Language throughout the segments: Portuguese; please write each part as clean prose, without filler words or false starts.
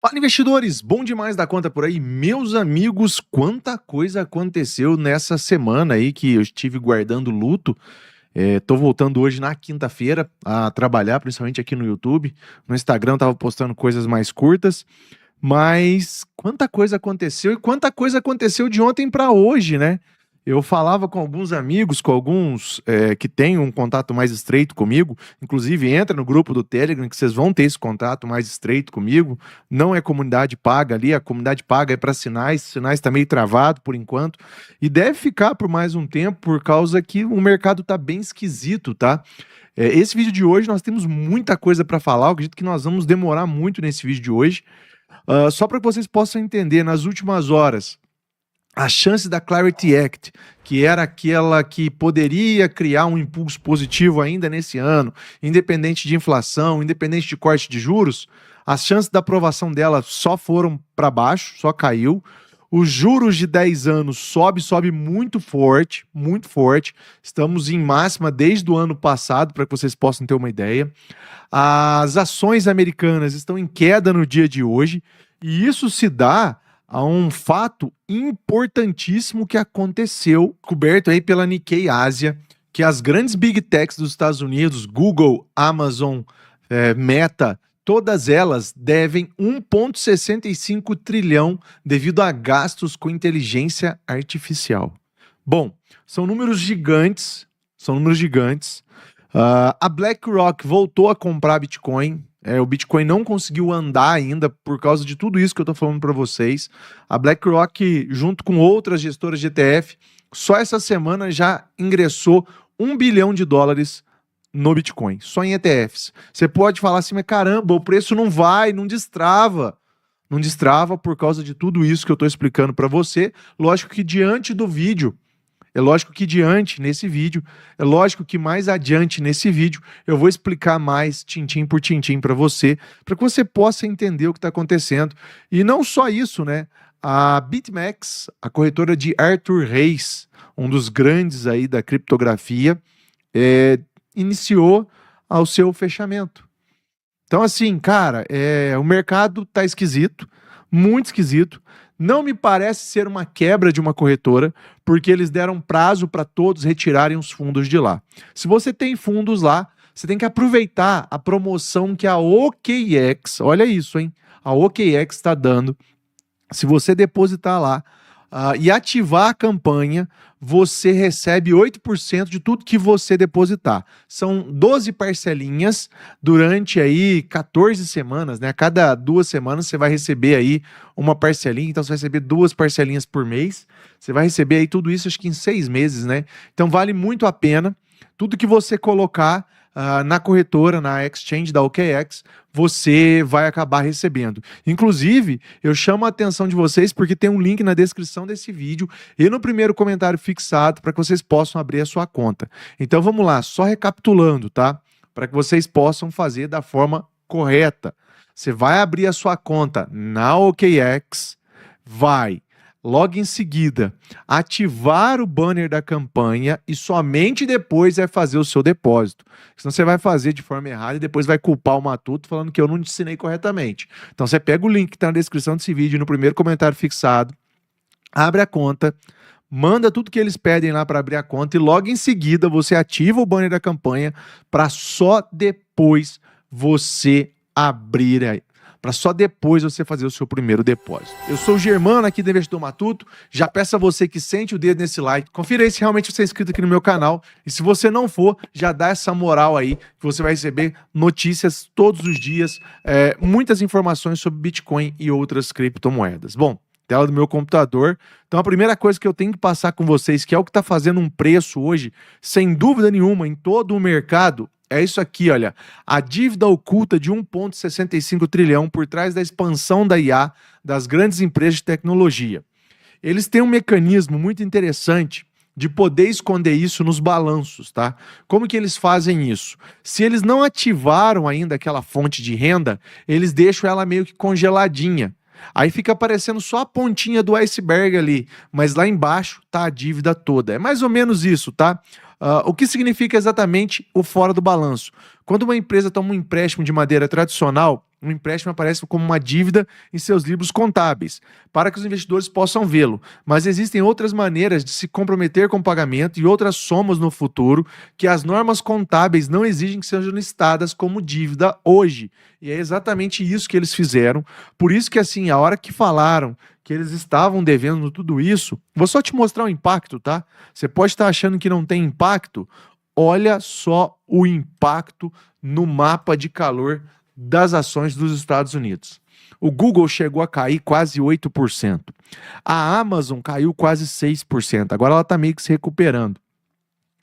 Fala, investidores! Bom demais da conta por aí. Meus amigos, quanta coisa aconteceu nessa semana aí que eu estive guardando luto. Tô voltando hoje na quinta-feira a trabalhar, principalmente aqui no YouTube. No Instagram eu tava postando coisas mais curtas, mas quanta coisa aconteceu e quanta coisa aconteceu de ontem para hoje, né? Eu falava com alguns amigos, com alguns que têm um contato mais estreito comigo, inclusive entra no grupo do Telegram que vocês vão ter esse contato mais estreito comigo. Não é comunidade paga ali, a comunidade paga é para sinais, sinais está meio travado por enquanto, e deve ficar por mais um tempo por causa que o mercado está bem esquisito, tá? Esse vídeo de hoje nós temos muita coisa para falar, eu acredito que nós vamos demorar muito nesse vídeo de hoje. Só para que vocês possam entender, nas últimas horas, a chance da Clarity Act, que era aquela que poderia criar um impulso positivo ainda nesse ano, independente de inflação, independente de corte de juros, as chances da aprovação dela só foram para baixo, só caiu. Os juros de 10 anos sobe muito forte, muito forte. Estamos em máxima desde o ano passado, para que vocês possam ter uma ideia. As ações americanas estão em queda no dia de hoje, e isso se dá a um fato importantíssimo que aconteceu, coberto aí pela Nikkei Ásia, que as grandes big techs dos Estados Unidos, Google, Amazon, Meta, todas elas devem 1,65 trilhão devido a gastos com inteligência artificial. Bom, são números gigantes, são números gigantes. A BlackRock voltou a comprar Bitcoin. O Bitcoin não conseguiu andar ainda por causa de tudo isso que eu estou falando para vocês. A BlackRock, junto com outras gestoras de ETF, só essa semana já ingressou $1 bilhão no Bitcoin, só em ETFs. Você pode falar assim, mas caramba, o preço não vai, não destrava. Não destrava por causa de tudo isso que eu estou explicando para você. Lógico que diante do vídeo, lógico que mais adiante nesse vídeo, eu vou explicar mais tintim por tintim para que você possa entender o que está acontecendo. E não só isso, né? A BitMEX, a corretora de Arthur Reis, um dos grandes aí da criptografia, iniciou ao seu fechamento. Então, assim, cara, o mercado tá esquisito, muito esquisito. Não me parece ser uma quebra de uma corretora, porque eles deram prazo para todos retirarem os fundos de lá. Se você tem fundos lá, você tem que aproveitar a promoção que a OKX, olha isso, hein? A OKX está dando. Se você depositar lá e ativar a campanha, você recebe 8% de tudo que você depositar. São 12 parcelinhas durante aí 14 semanas, né? A cada 2 semanas você vai receber aí uma parcelinha, então você vai receber 2 parcelinhas por mês. Você vai receber aí tudo isso acho que em 6 meses, né? Então vale muito a pena. Tudo que você colocar na corretora, na exchange da OKX, você vai acabar recebendo. Inclusive, eu chamo a atenção de vocês porque tem um link na descrição desse vídeo e no primeiro comentário fixado para que vocês possam abrir a sua conta. Então vamos lá, só recapitulando, tá? Para que vocês possam fazer da forma correta. Você vai abrir a sua conta na OKX, vai logo em seguida ativar o banner da campanha e somente depois vai fazer o seu depósito. Senão você vai fazer de forma errada e depois vai culpar o Matuto falando que eu não te ensinei corretamente. Então você pega o link que está na descrição desse vídeo, no primeiro comentário fixado, abre a conta, manda tudo que eles pedem lá para abrir a conta e logo em seguida você ativa o banner da campanha para só depois você abrir aí. Para só depois você fazer o seu primeiro depósito. Eu sou o Germano aqui do Investidor Matuto, já peço a você que sente o dedo nesse like, confira aí se realmente você é inscrito aqui no meu canal, e se você não for, já dá essa moral aí, que você vai receber notícias todos os dias, muitas informações sobre Bitcoin e outras criptomoedas. Bom, tela do meu computador. Então a primeira coisa que eu tenho que passar com vocês, que é o que está fazendo um preço hoje, sem dúvida nenhuma, em todo o mercado, é isso aqui, olha, a dívida oculta de 1,65 trilhão por trás da expansão da IA das grandes empresas de tecnologia. Eles têm um mecanismo muito interessante de poder esconder isso nos balanços, tá? Como que eles fazem isso? Se eles não ativaram ainda aquela fonte de renda, eles deixam ela meio que congeladinha. Aí fica aparecendo só a pontinha do iceberg ali, mas lá embaixo tá a dívida toda. É mais ou menos isso, tá? O que significa exatamente o fora do balanço? Quando uma empresa toma um empréstimo de maneira tradicional, Um empréstimo aparece como uma dívida em seus livros contábeis, para que os investidores possam vê-lo. Mas existem outras maneiras de se comprometer com o pagamento e outras somas no futuro que as normas contábeis não exigem que sejam listadas como dívida hoje. E é exatamente isso que eles fizeram. Por isso que, assim, a hora que falaram que eles estavam devendo tudo isso, vou só te mostrar o impacto, tá? Você pode estar achando que não tem impacto. Olha só o impacto no mapa de calor das ações dos Estados Unidos. O Google chegou a cair quase 8%. A Amazon caiu quase 6%. Agora ela está meio que se recuperando.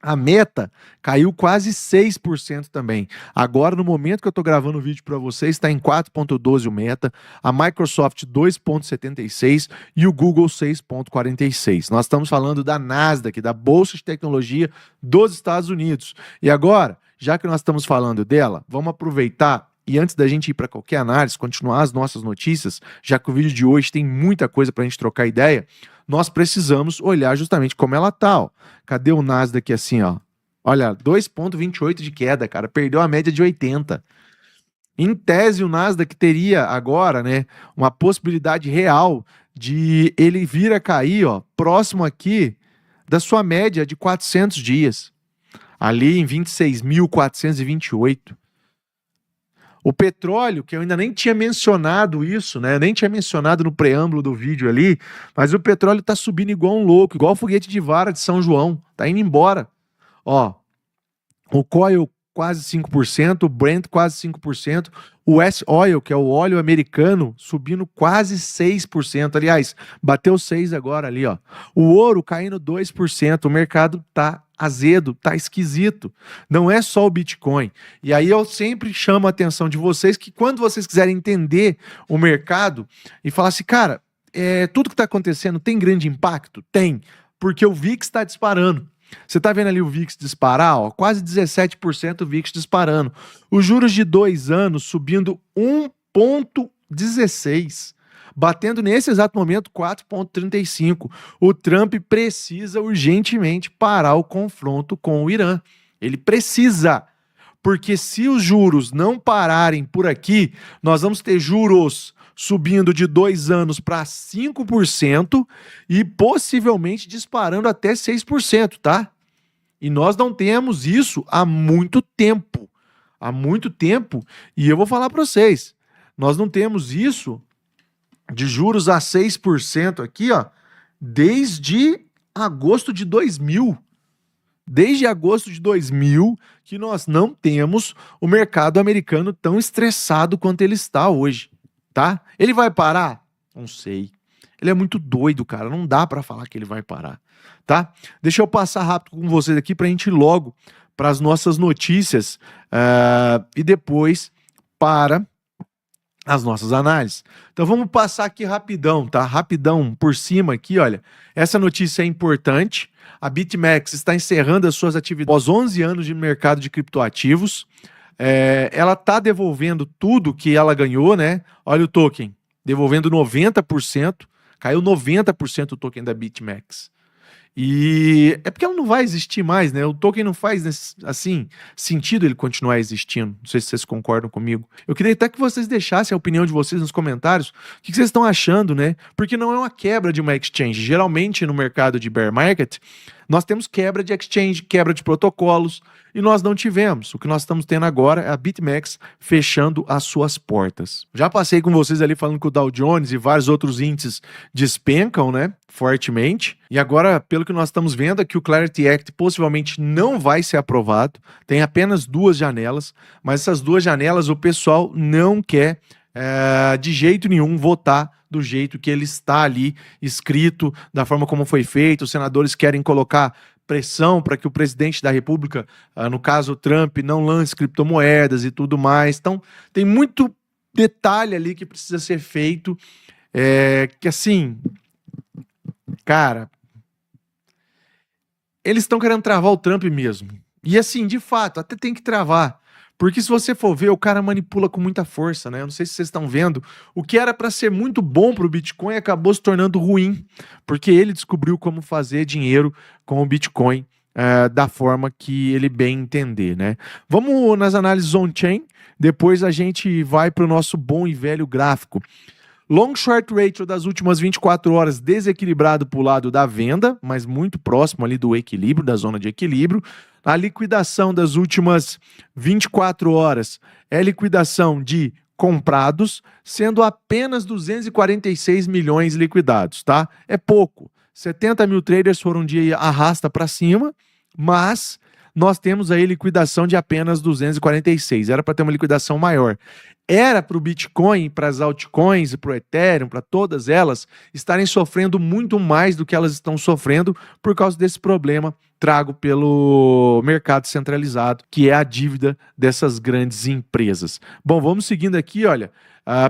A Meta caiu quase 6% também. Agora, no momento que eu estou gravando o vídeo para vocês, está em 4,12 o Meta, a Microsoft 2,76 e o Google 6,46. Nós estamos falando da Nasdaq, da Bolsa de Tecnologia dos Estados Unidos. E agora, já que nós estamos falando dela, vamos aproveitar e antes da gente ir para qualquer análise, continuar as nossas notícias, já que o vídeo de hoje tem muita coisa para a gente trocar ideia, nós precisamos olhar justamente como ela tá, ó. Cadê o Nasdaq assim, ó? Olha, 2,28 de queda, cara, perdeu a média de 80. Em tese, o Nasdaq teria agora, né, uma possibilidade real de ele vir a cair, ó, próximo aqui da sua média de 400 dias, ali em 26.428. O petróleo, que eu ainda nem tinha mencionado isso, né? Eu nem tinha mencionado no preâmbulo do vídeo ali, mas o petróleo tá subindo igual um louco, igual o foguete de vara de São João, tá indo embora. Ó, o Coil quase 5%, o Brent quase 5%, o S-Oil, que é o óleo americano, subindo quase 6%. Aliás, bateu 6 agora ali, ó. O ouro caindo 2%, o mercado tá azedo, tá esquisito. Não é só o Bitcoin. E aí eu sempre chamo a atenção de vocês que quando vocês quiserem entender o mercado e falar assim, cara, tudo que está acontecendo tem grande impacto? Tem, porque o VIX está disparando. Você está vendo ali o VIX disparar? Ó, quase 17% o VIX disparando. Os juros de 2 anos subindo 1,16%. Batendo nesse exato momento 4,35. O Trump precisa urgentemente parar o confronto com o Irã. Ele precisa, porque se os juros não pararem por aqui, nós vamos ter juros subindo de 2 anos para 5% e possivelmente disparando até 6%, tá? E nós não temos isso há muito tempo. Há muito tempo. E eu vou falar para vocês, nós não temos isso de juros a 6% aqui, ó, desde agosto de 2000. Desde agosto de 2000 que nós não temos o mercado americano tão estressado quanto ele está hoje, tá? Ele vai parar? Não sei. Ele é muito doido, cara. Não dá para falar que ele vai parar, tá? Deixa eu passar rápido com vocês aqui para a gente ir logo para as nossas notícias e depois para as nossas análises. Então vamos passar aqui rapidão, tá? Rapidão por cima aqui, olha. Essa notícia é importante. A BitMEX está encerrando as suas atividades após 11 anos de mercado de criptoativos. Ela está devolvendo tudo que ela ganhou, né? Olha o token, devolvendo 90%. Caiu 90% o token da BitMEX. E é porque ela não vai existir mais, né? O token não faz, assim, sentido ele continuar existindo. Não sei se vocês concordam comigo. Eu queria até que vocês deixassem a opinião de vocês nos comentários. O que vocês estão achando, né? Porque não é uma quebra de uma exchange. Geralmente, no mercado de bear market, nós temos quebra de exchange, quebra de protocolos, e nós não tivemos. O que nós estamos tendo agora é a BitMEX fechando as suas portas. Já passei com vocês ali falando que o Dow Jones e vários outros índices despencam, né, fortemente. E agora, pelo que nós estamos vendo, é que o Clarity Act possivelmente não vai ser aprovado. Tem apenas 2 janelas, mas essas 2 janelas o pessoal não quer de jeito nenhum votar do jeito que ele está ali escrito, da forma como foi feito. Os senadores querem colocar pressão para que o presidente da República, no caso o Trump, não lance criptomoedas e tudo mais. Então, tem muito detalhe ali que precisa ser feito, que assim, cara, eles estão querendo travar o Trump mesmo. E assim, de fato, até tem que travar. Porque se você for ver, o cara manipula com muita força, né? Eu não sei se vocês estão vendo. O que era para ser muito bom para o Bitcoin acabou se tornando ruim, porque ele descobriu como fazer dinheiro com o Bitcoin da forma que ele bem entender, né? Vamos nas análises on-chain, depois a gente vai para o nosso bom e velho gráfico. Long short ratio das últimas 24 horas desequilibrado para o lado da venda, mas muito próximo ali do equilíbrio, da zona de equilíbrio. A liquidação das últimas 24 horas é liquidação de comprados, sendo apenas 246 milhões liquidados, tá? É pouco. 70 mil traders foram de arrasta para cima, mas nós temos aí liquidação de apenas 246. Era para ter uma liquidação maior. Era para o Bitcoin, para as altcoins e para o Ethereum, para todas elas, estarem sofrendo muito mais do que elas estão sofrendo por causa desse problema trago pelo mercado centralizado, que é a dívida dessas grandes empresas. Bom, vamos seguindo aqui, olha,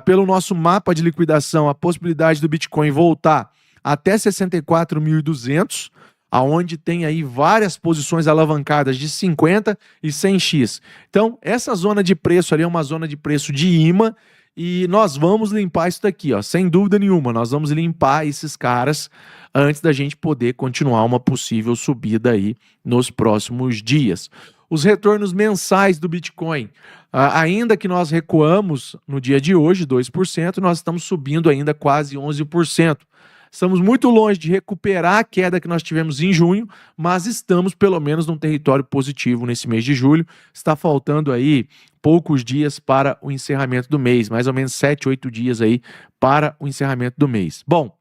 pelo nosso mapa de liquidação, a possibilidade do Bitcoin voltar até 64.200, aonde tem aí várias posições alavancadas de 50 e 100x. Então, essa zona de preço ali é uma zona de preço de imã e nós vamos limpar isso daqui, ó, sem dúvida nenhuma. Nós vamos limpar esses caras antes da gente poder continuar uma possível subida aí nos próximos dias. Os retornos mensais do Bitcoin, ainda que nós recuamos no dia de hoje 2%, nós estamos subindo ainda quase 11%. Estamos muito longe de recuperar a queda que nós tivemos em junho, mas estamos pelo menos num território positivo nesse mês de julho. Está faltando aí poucos dias para o encerramento do mês, mais ou menos 7, 8 dias aí para o encerramento do mês. Bom,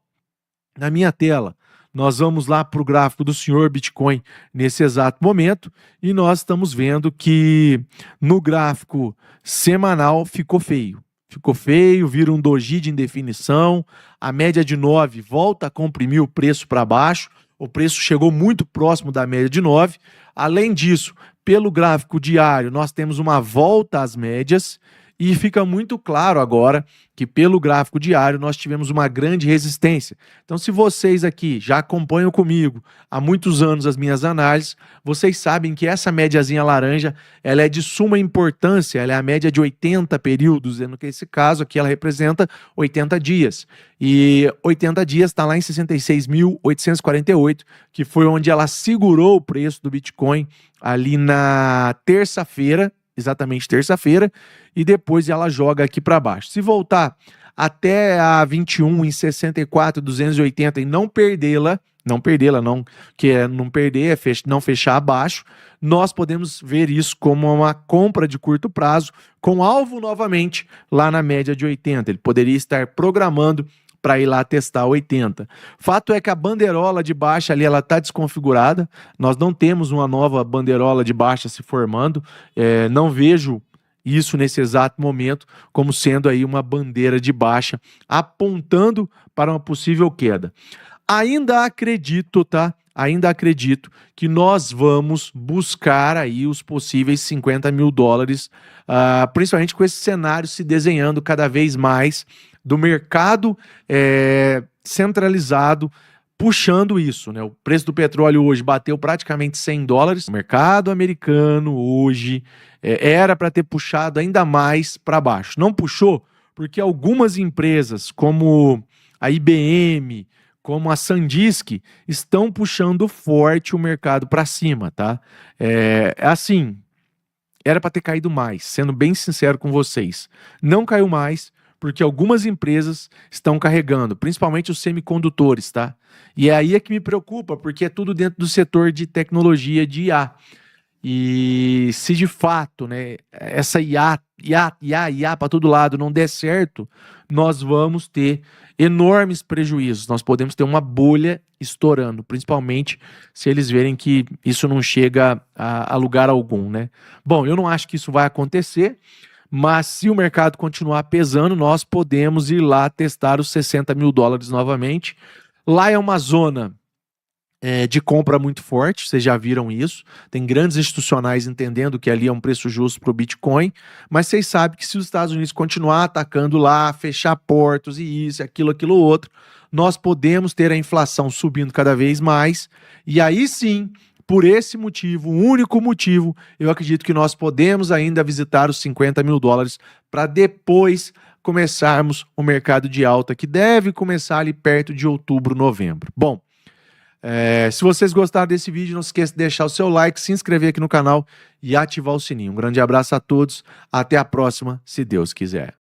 na minha tela, nós vamos lá para o gráfico do senhor Bitcoin nesse exato momento e nós estamos vendo que no gráfico semanal ficou feio. Ficou feio, vira um doji de indefinição, a média de 9 volta a comprimir o preço para baixo, o preço chegou muito próximo da média de 9. Além disso, pelo gráfico diário, nós temos uma volta às médias e fica muito claro agora que pelo gráfico diário nós tivemos uma grande resistência. Então, se vocês aqui já acompanham comigo há muitos anos as minhas análises, vocês sabem que essa médiazinha laranja, ela é de suma importância, ela é a média de 80 períodos, sendo que esse caso aqui ela representa 80 dias. E 80 dias está lá em 66.848, que foi onde ela segurou o preço do Bitcoin ali na terça-feira, exatamente terça-feira, e depois ela joga aqui para baixo. Se voltar até a 21 em 64.280 e não perdê-la, não perder, não fechar abaixo, nós podemos ver isso como uma compra de curto prazo, com alvo novamente lá na média de 80. Ele poderia estar programando para ir lá testar 80. Fato é que a bandeirola de baixa ali, ela está desconfigurada, nós não temos uma nova bandeirola de baixa se formando, não vejo isso nesse exato momento como sendo aí uma bandeira de baixa apontando para uma possível queda. Ainda acredito, tá? Ainda acredito que nós vamos buscar aí os possíveis 50 mil dólares, principalmente com esse cenário se desenhando cada vez mais do mercado centralizado puxando isso, né? O preço do petróleo hoje bateu praticamente 100 dólares. O mercado americano hoje era para ter puxado ainda mais para baixo. Não puxou porque algumas empresas como a IBM, como a SanDisk, estão puxando forte o mercado para cima, tá? Assim, era para ter caído mais, sendo bem sincero com vocês. Não caiu mais, porque algumas empresas estão carregando, principalmente os semicondutores, tá? E é aí que me preocupa, porque é tudo dentro do setor de tecnologia de IA. E se de fato, né, essa IA para todo lado não der certo, nós vamos ter enormes prejuízos. Nós podemos ter uma bolha estourando, principalmente se eles verem que isso não chega a lugar algum, né? Bom, eu não acho que isso vai acontecer, mas se o mercado continuar pesando, nós podemos ir lá testar os 60 mil dólares novamente. Lá é uma zona de compra muito forte, vocês já viram isso. Tem grandes institucionais entendendo que ali é um preço justo para o Bitcoin, mas vocês sabem que se os Estados Unidos continuar atacando lá, fechar portos e isso, aquilo outro, nós podemos ter a inflação subindo cada vez mais, e aí sim, por esse motivo, o único motivo, eu acredito que nós podemos ainda visitar os 50 mil dólares para depois começarmos o mercado de alta, que deve começar ali perto de outubro, novembro. Bom, Se vocês gostaram desse vídeo, não se esqueça de deixar o seu like, se inscrever aqui no canal e ativar o sininho. Um grande abraço a todos, até a próxima, se Deus quiser.